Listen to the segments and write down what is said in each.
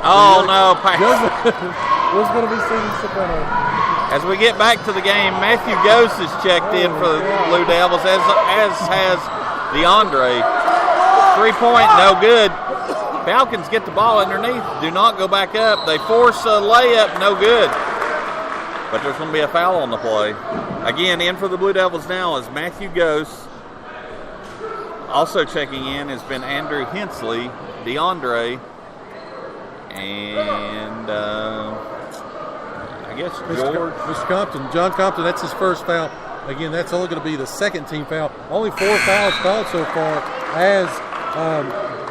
Oh, no. Who's going to be seeing Soprano? As we get back to the game, Matthew Gose is checked in for the Blue Devils, as has DeAndre. 3-point, no good. Falcons get the ball underneath, do not go back up. They force a layup, no good. But there's going to be a foul on the play. Again, in for the Blue Devils now is Matthew Gose. Also checking in has been Andrew Hensley, DeAndre, and I guess George. Mr. Compton, John Compton, that's his first foul. Again, that's only going to be the second team foul. Only 4 fouls called so far as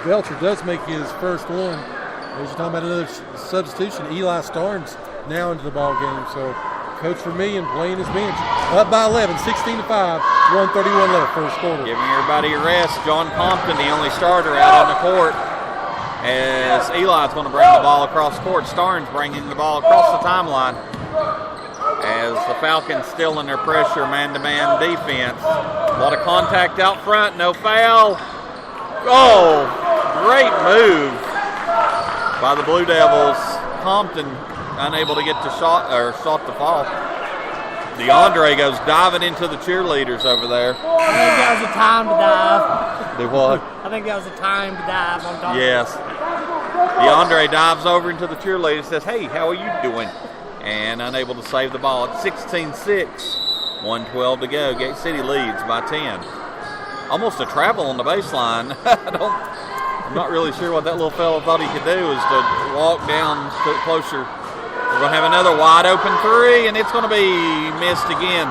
Belcher does make his first one. As you're talking about another substitution, Eli Starnes now into the ball game. So Coach Vermillion playing his bench. Up by 11, 16-5, 1:31 left first quarter. Giving everybody a rest. John Compton, the only starter out on the court, as Eli's going to bring the ball across court. Starnes bringing the ball across the timeline, as the Falcons still in their pressure man-to-man defense. A lot of contact out front, no foul. Oh, great move by the Blue Devils. Compton unable to get the shot to fall. DeAndre goes diving into the cheerleaders over there. I think that was a time to dive. Do what? I think that was a time to dive on top. Yes. DeAndre dives over into the cheerleaders, says, "Hey, how are you doing?" And unable to save the ball at 16-6. 1:12 to go. Gate City leads by 10. Almost a travel on the baseline. I'm not really sure what that little fellow thought he could do, is to walk down closer. We're going to have another wide open three, and it's going to be missed again,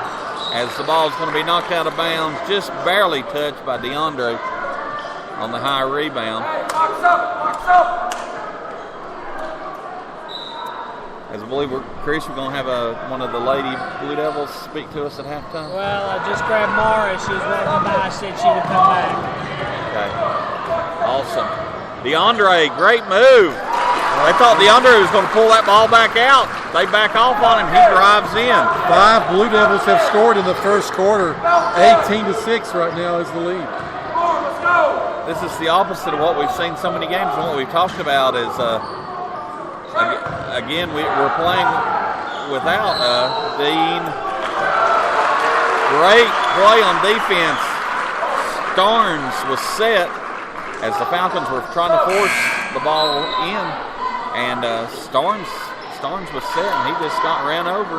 as the ball is going to be knocked out of bounds, just barely touched by DeAndre on the high rebound. As I believe, Chris, we're going to have one of the Lady Blue Devils speak to us at halftime. Well, I just grabbed Mara. She was walking by. Said she would come back. Okay. Awesome. DeAndre, great move. They thought DeAndre was going to pull that ball back out. They back off on him. He drives in. 5 Blue Devils have scored in the first quarter. 18-6 right now is the lead. This is the opposite of what we've seen so many games, and what we've talked about is, again, we're playing without Dean. Great play on defense. Starnes was set as the Falcons were trying to force the ball in. And Starnes was set, and he just got ran over.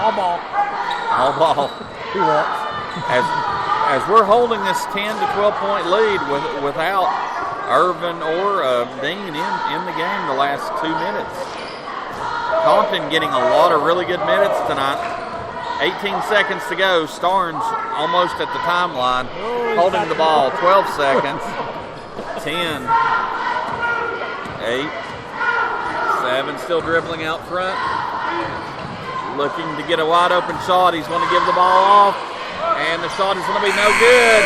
All ball. He walks. As we're holding this 10 to 12 point lead without Irvin or Dean in the game the last 2 minutes. Compton getting a lot of really good minutes tonight. 18 seconds to go. Starnes almost at the timeline, holding the ball. 12 seconds. 10. 8, 7, still dribbling out front. Looking to get a wide open shot. He's going to give the ball off, and the shot is going to be no good.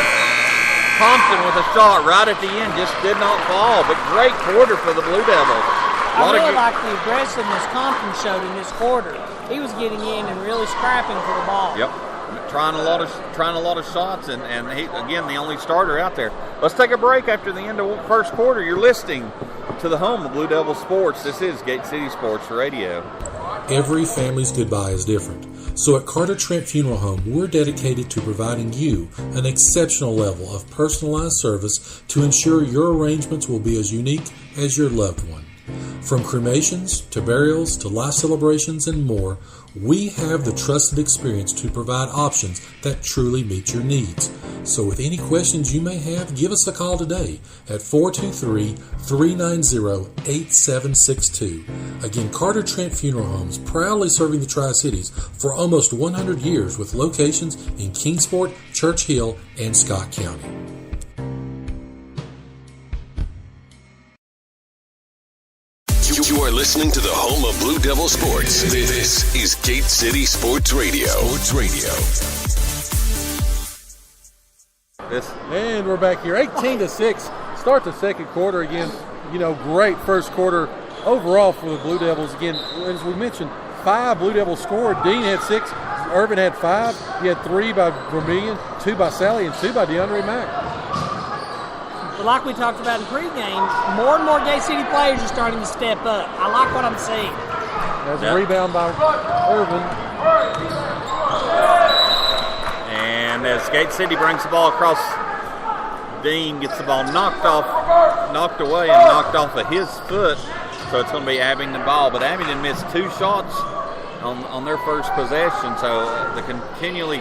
Compton with a shot right at the end, just did not fall, but great quarter for the Blue Devils. I really like the aggressiveness Compton showed in this quarter. He was getting in and really scrapping for the ball. Yep. Trying a lot of shots, and he, again, the only starter out there. Let's take a break after the end of first quarter. You're listening to the home of Blue Devil Sports. This is Gate City Sports Radio. Every family's goodbye is different. So at Carter Trent Funeral Home, we're dedicated to providing you an exceptional level of personalized service to ensure your arrangements will be as unique as your loved one. From cremations to burials to life celebrations and more, we have the trusted experience to provide options that truly meet your needs. So with any questions you may have, give us a call today at 423-390-8762. Again, Carter Trent Funeral Homes, proudly serving the Tri-Cities for almost 100 years with locations in Kingsport, Church Hill, and Scott County. You are listening to the home of Blue Devil Sports. This is Gate City Sports Radio. And we're back here, 18-6. Start the second quarter again. Great first quarter overall for the Blue Devils. Again, as we mentioned, 5 Blue Devils scored. Dean had 6. Irvin had 5. He had 3 by Vermillion, 2 by Sally, and 2 by DeAndre Mack. But like we talked about in pregame, more and more Gate City players are starting to step up. I like what I'm seeing. There's a rebound by Irvin. And as Gate City brings the ball across, Dean gets the ball knocked away and knocked off of his foot. So it's going to be Abingdon ball. But Abingdon missed 2 shots on their first possession. So the continually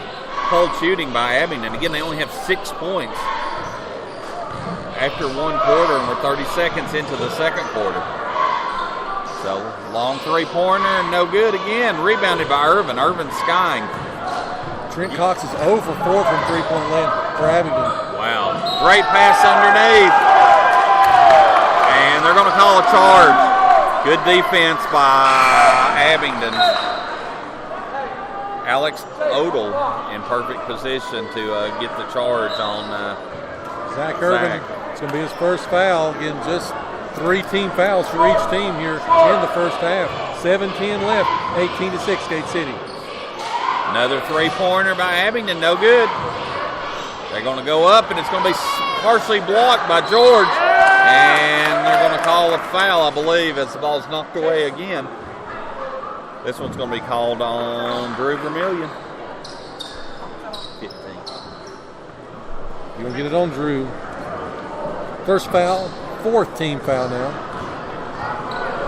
cold shooting by Abingdon. Again, they only have 6 points after 1 quarter, and we're 30 seconds into the second quarter. So long 3-pointer, no good again. Rebounded by Irvin. Irvin skying. Trent Cox is 0 for 4 from 3-point land for Abingdon. Wow. Great pass underneath. And they're going to call a charge. Good defense by Abingdon. Alex Odell in perfect position to get the charge on Zach Irvin. It's going to be his first foul. Again, just 3 team fouls for each team here in the first half. 7-10 left, 18-6 Gate City. Another 3-pointer by Abingdon, no good. They're going to go up, and it's going to be partially blocked by George. And they're going to call a foul, I believe, as the ball's knocked away again. This one's going to be called on Drew Vermillion. 15. You're going to get it on Drew. First foul, 4th team foul now.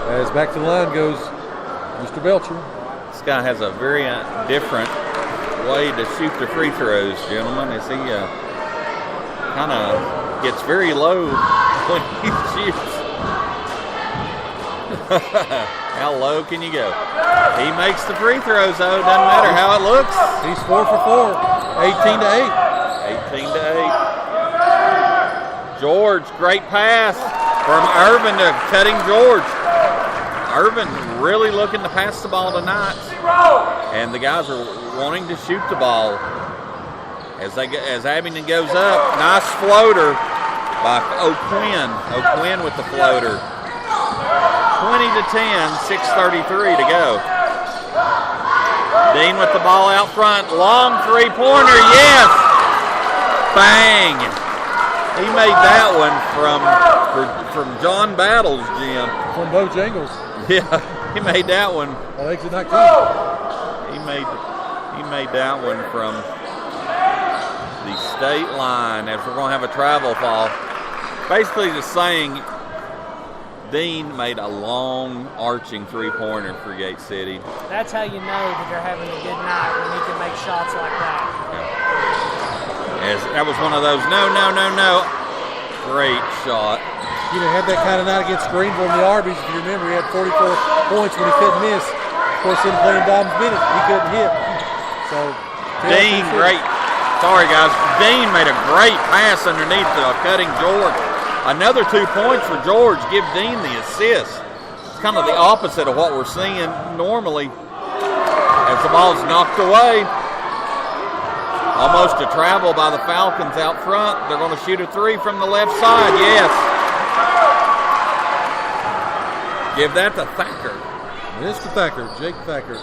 As back to the line goes Mr. Belcher. This guy has a very different way to shoot the free throws, gentlemen, as he kind of gets very low when he shoots. How low can you go? He makes the free throws, though. Doesn't matter how it looks. He's 4 for 4, 18-8. 18-8. George, great pass from Irvin to Cutting George. Irvin really looking to pass the ball tonight, and the guys are wanting to shoot the ball. As Abingdon goes up, nice floater by O'Quinn. O'Quinn with the floater. 20-10, 6:33 to go. Dean with the ball out front, long 3-pointer, yes! Bang! He made that one from John Battles, Jim. From Bojangles. Yeah, he made that one. On exit 19. He made that one from the state line as we're going to have a travel foul. Basically just saying Dean made a long arching 3-pointer for Gate City. That's how you know that they're having a good night, when he can make shots like that. Yeah. That was one of those no. Great shot. He had that kind of night against Greenville in the Arby's. If you remember, he had 44 points when he couldn't miss. Of course, him playing Dom's minute, he couldn't hit. So Dean, great. Sorry, guys. Dean made a great pass underneath Cutting George. Another 2 points for George. Give Dean the assist. It's kind of the opposite of what we're seeing normally. As the ball's knocked away. Almost a travel by the Falcons out front. They're going to shoot a 3 from the left side. Yes. Give that to Thacker. It is to Thacker, Jake Thacker.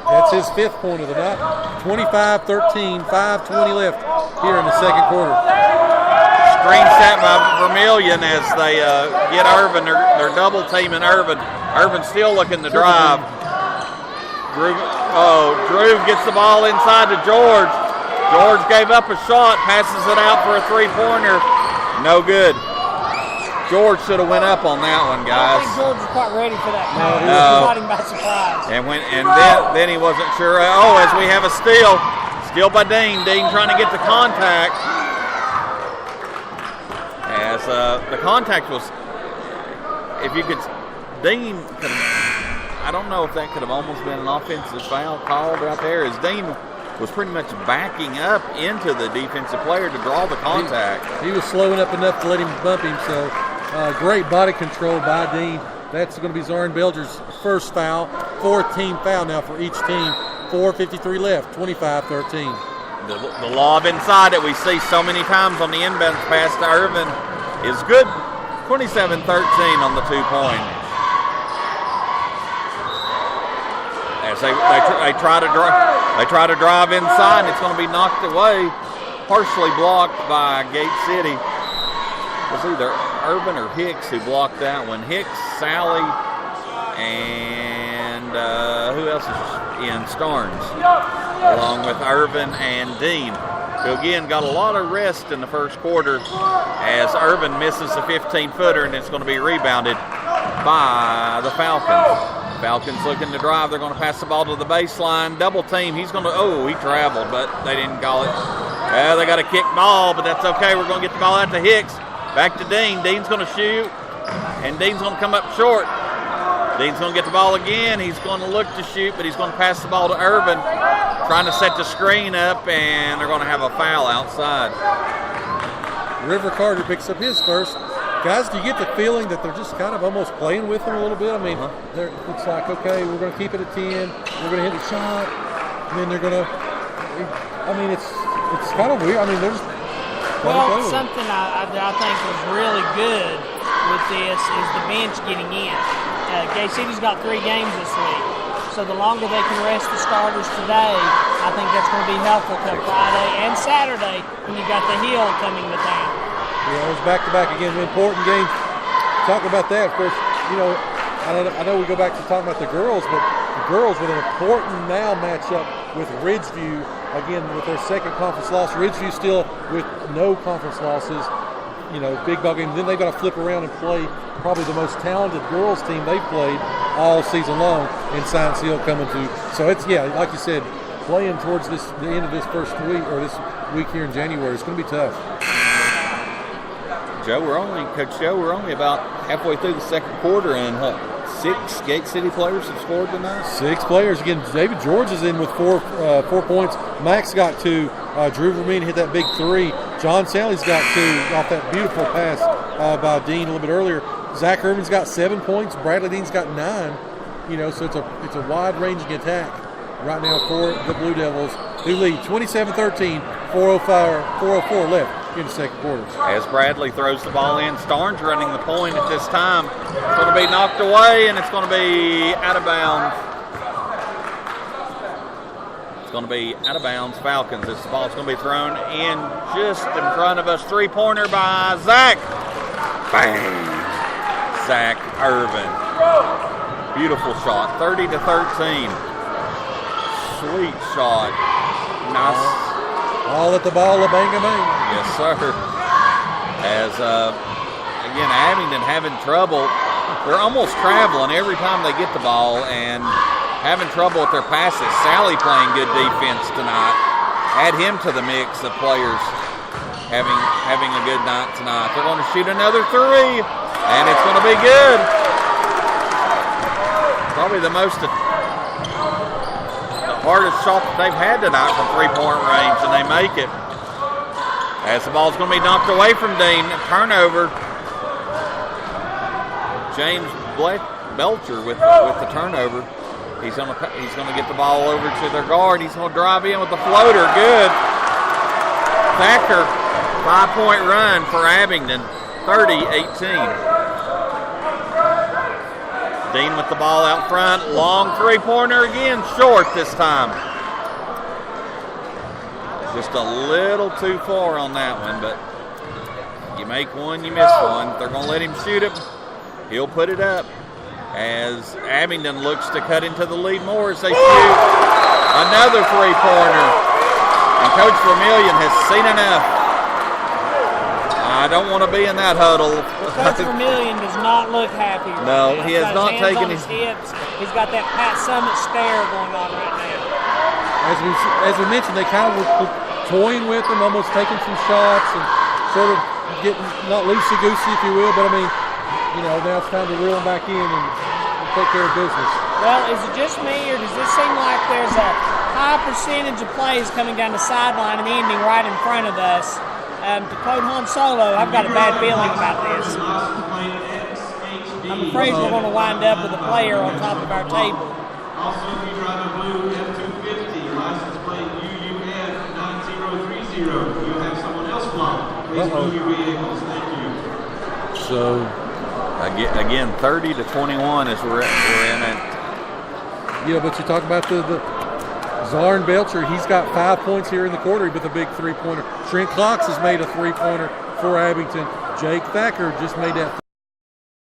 That's his 5th point of the night. 25-13, 5:20 left here in the second quarter. Screen set by Vermillion as they get Irvin. They're double teaming Irvin. Irvin still looking to drive. Drew gets the ball inside to George. George gave up a shot, passes it out for a 3-pointer. No good. George should have went up on that one, guys. I think George was quite ready for that. No, he was caught him by surprise. And then he wasn't sure. As we have a steal by Dean. Dean trying to get the contact. As the contact was, Dean could have, I don't know if that could have almost been an offensive foul called out there, as Dean was pretty much backing up into the defensive player to draw the contact. He was slowing up enough to let him bump him, so great body control by Dean. That's going to be Zarn Belger's first foul, 4th team foul now for each team. 4:53 left, 25-13. The lob inside that we see so many times on the inbound pass to Irvin is good. 27-13 on the 2-point. As they try to drive inside, and it's going to be knocked away, partially blocked by Gate City. was either Irvin or Hicks who blocked that one. Hicks, Sally, and who else is in? Starnes, along with Irvin and Dean, who again got a lot of rest in the first quarter as Irvin misses a 15-footer, and it's going to be rebounded by the Falcons. Falcons looking to drive. They're going to pass the ball to the baseline. Double team. He's going to, he traveled, but they didn't call it. They got a kick ball, but that's okay. We're going to get the ball out to Hicks. Back to Dean. Dean's going to shoot, and Dean's going to come up short. Dean's going to get the ball again. He's going to look to shoot, but he's going to pass the ball to Irvin, trying to set the screen up, and they're going to have a foul outside. River Carter picks up his first. Guys, do you get the feeling that they're just kind of almost playing with them a little bit? I mean, it's like, okay, we're going to keep it at 10. We're going to hit a shot. And then they're going to – I mean, it's kind of weird. I mean, they're just something I think was really good with this is the bench getting in. Gay City's got 3 games this week. So the longer they can rest the starters today, I think that's going to be helpful come Friday and Saturday when you've got the Hill coming to town. Yeah, it was back-to-back again, important games. Talking about that, of course, I know we go back to talking about the girls, but the girls with an important now matchup with Ridgeview, again, with their second conference loss. Ridgeview still with no conference losses, big ball game. Then they've got to flip around and play probably the most talented girls team they've played all season long in Science Hill coming to. So it's, like you said, playing towards the end of this first week, or this week here in January, it's going to be tough. Coach Joe, we're only about halfway through the second quarter, and 6 Gate City players have scored tonight. 6 players. Again, David George is in with 4 points. Max got 2. Drew Vermeen hit that big 3. John Sally's got 2 off that beautiful pass by Dean a little bit earlier. Zach Irvin's got 7 points. Bradley Dean's got 9. So it's a wide-ranging attack right now for the Blue Devils, who lead 27-13, 4:04 left in the second quarter. As Bradley throws the ball in, Starnes running the point at this time. It's going to be knocked away, and it's going to be out of bounds. It's going to be out of bounds, Falcons. This ball's going to be thrown in just in front of us. 3-pointer by Zach. Bang! Zach Irvin. Beautiful shot, 30-13. Sweet shot. Nice. All at the ball, a bang, a bang. Yes, sir. As, again, Abingdon having trouble. They're almost traveling every time they get the ball and having trouble with their passes. Sally playing good defense tonight. Add him to the mix of players having a good night tonight. They're going to shoot another 3, and it's going to be good. Probably the hardest shot that they've had tonight from 3-point range, and they make it. As the ball's going to be knocked away from Dean. Turnover. James Belcher with the turnover. He's going to get the ball over to their guard. He's going to drive in with the floater. Good. Thacker, 5-point run for Abingdon, 30-18. Dean with the ball out front. Long 3-pointer again. Short this time. Just a little too far on that one, but you make one, you miss one. They're going to let him shoot it. He'll put it up as Abingdon looks to cut into the lead more as they shoot another 3-pointer. And Coach Vermillion has seen enough. I don't want to be in that huddle. Coach Vermillion does not look happy right now. He has not taken his hips. He's got that Pat Summit stare going on right now. As we mentioned, they kind of were toying with them, almost taking some shots and sort of getting not loosey-goosey, if you will, but I mean, now it's time to reel them back in and take care of business. Well, is it just me, or does this seem like there's a high percentage of plays coming down the sideline and ending right in front of us? To quote Han Solo, I've got a bad feeling about this. I'm afraid we're going to wind up with a player on top of our table. Also, if you drive a blue F-250, license plate UUN 9030, you have someone else blocked. Please move your vehicles. Thank you. So, again, 30-21 is we're in it. Yeah, but you talk about the Zarn Belcher, he's got 5 points here in the quarter with a big 3-pointer. Trent Cox has made a 3-pointer for Abington. Jake Thacker just made that